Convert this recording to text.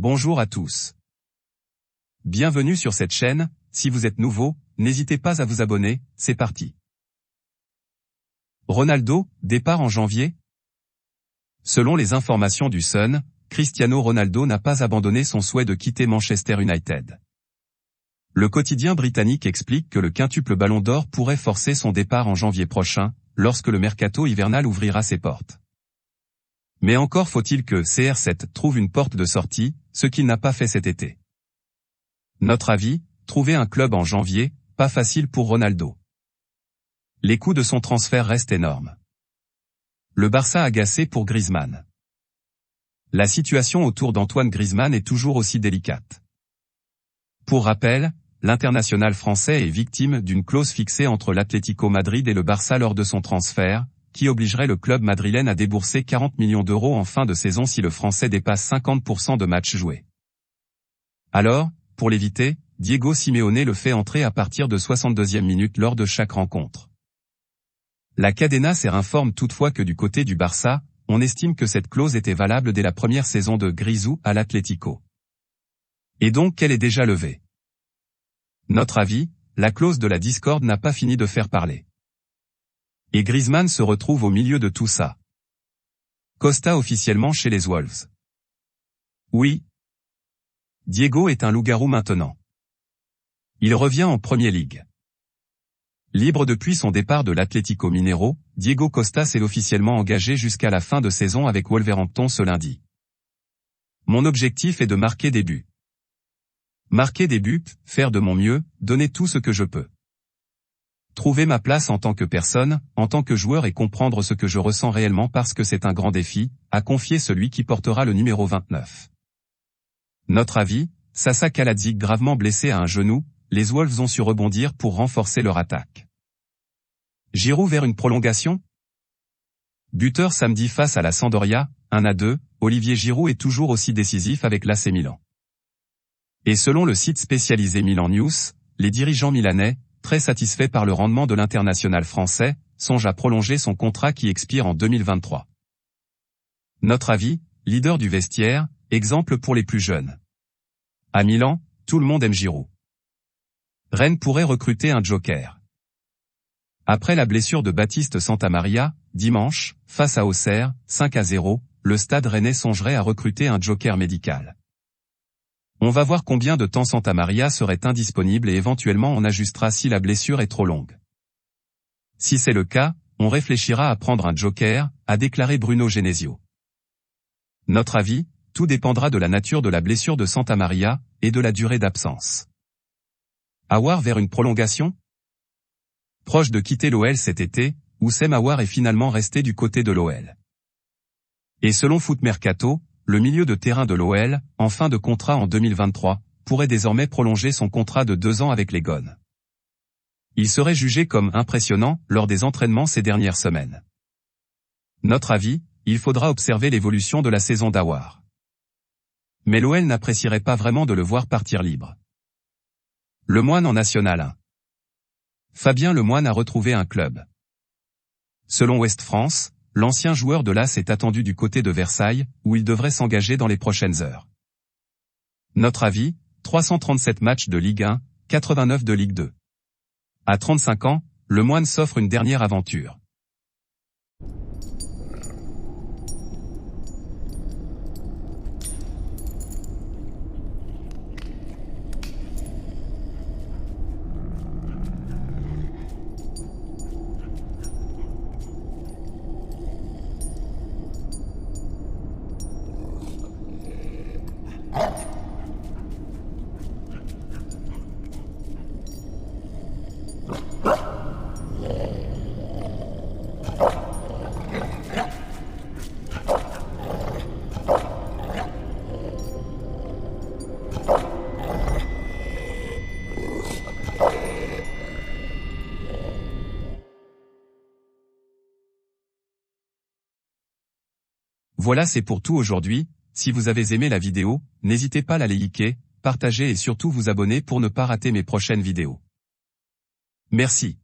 Bonjour à tous. Bienvenue sur cette chaîne, si vous êtes nouveau, n'hésitez pas à vous abonner, c'est parti. Ronaldo, départ en janvier? Selon les informations du Sun, Cristiano Ronaldo n'a pas abandonné son souhait de quitter Manchester United. Le quotidien britannique explique que le quintuple Ballon d'Or pourrait forcer son départ en janvier prochain, lorsque le mercato hivernal ouvrira ses portes. Mais encore faut-il que CR7 trouve une porte de sortie, ce qu'il n'a pas fait cet été. Notre avis, trouver un club en janvier, pas facile pour Ronaldo. Les coûts de son transfert restent énormes. Le Barça agacé pour Griezmann. La situation autour d'Antoine Griezmann est toujours aussi délicate. Pour rappel, l'international français est victime d'une clause fixée entre l'Atlético Madrid et le Barça lors de son transfert, qui obligerait le club madrilène à débourser 40 millions d'euros en fin de saison si le Français dépasse 50% de matchs joués. Alors, pour l'éviter, Diego Simeone le fait entrer à partir de 62e minute lors de chaque rencontre. La Cadena Ser informe toutefois que du côté du Barça, on estime que cette clause était valable dès la première saison de Grisou à l'Atlético. Et donc qu'elle est déjà levée. Notre avis, la clause de la discorde n'a pas fini de faire parler. Et Griezmann se retrouve au milieu de tout ça. Costa officiellement chez les Wolves. Oui. Diego est un loup-garou maintenant. Il revient en Premier League. Libre depuis son départ de l'Atlético Mineiro, Diego Costa s'est officiellement engagé jusqu'à la fin de saison avec Wolverhampton ce lundi. Mon objectif est de marquer des buts. Marquer des buts, faire de mon mieux, donner tout ce que je peux. Trouver ma place en tant que personne, en tant que joueur et comprendre ce que je ressens réellement parce que c'est un grand défi, a confié celui qui portera le numéro 29. Notre avis, Sasa Kalajdzic gravement blessé à un genou, les Wolves ont su rebondir pour renforcer leur attaque. Giroud vers une prolongation? Buteur samedi face à la Sampdoria, 1-2, Olivier Giroud est toujours aussi décisif avec l'AC Milan. Et selon le site spécialisé Milan News, les dirigeants milanais, très satisfaits par le rendement de l'international français, songent à prolonger son contrat qui expire en 2023. Notre avis, leader du vestiaire, exemple pour les plus jeunes. À Milan, tout le monde aime Giroud. Rennes pourrait recruter un joker. Après la blessure de Baptiste Santamaria, dimanche, face à Auxerre, 5-0, le stade rennais songerait à recruter un joker médical. On va voir combien de temps Santamaria serait indisponible et éventuellement on ajustera si la blessure est trop longue. Si c'est le cas, on réfléchira à prendre un joker, a déclaré Bruno Genesio. Notre avis, tout dépendra de la nature de la blessure de Santamaria, et de la durée d'absence. Aouar vers une prolongation? Proche de quitter l'OL cet été, Houssem Aouar est finalement resté du côté de l'OL. Et selon Foot Mercato, le milieu de terrain de l'OL, en fin de contrat en 2023, pourrait désormais prolonger son contrat de 2 ans avec les Gones. Il serait jugé comme impressionnant lors des entraînements ces dernières semaines. Notre avis, il faudra observer l'évolution de la saison d'Aouar. Mais l'OL n'apprécierait pas vraiment de le voir partir libre. Le Moine en National 1. Fabien Lemoine a retrouvé un club. Selon Ouest France, l'ancien joueur de l'AS est attendu du côté de Versailles, où il devrait s'engager dans les prochaines heures. Notre avis, 337 matchs de Ligue 1, 89 de Ligue 2. À 35 ans, Lemoine s'offre une dernière aventure. Voilà, c'est pour tout aujourd'hui. Si vous avez aimé la vidéo, n'hésitez pas à la liker, partager et surtout vous abonner pour ne pas rater mes prochaines vidéos. Merci.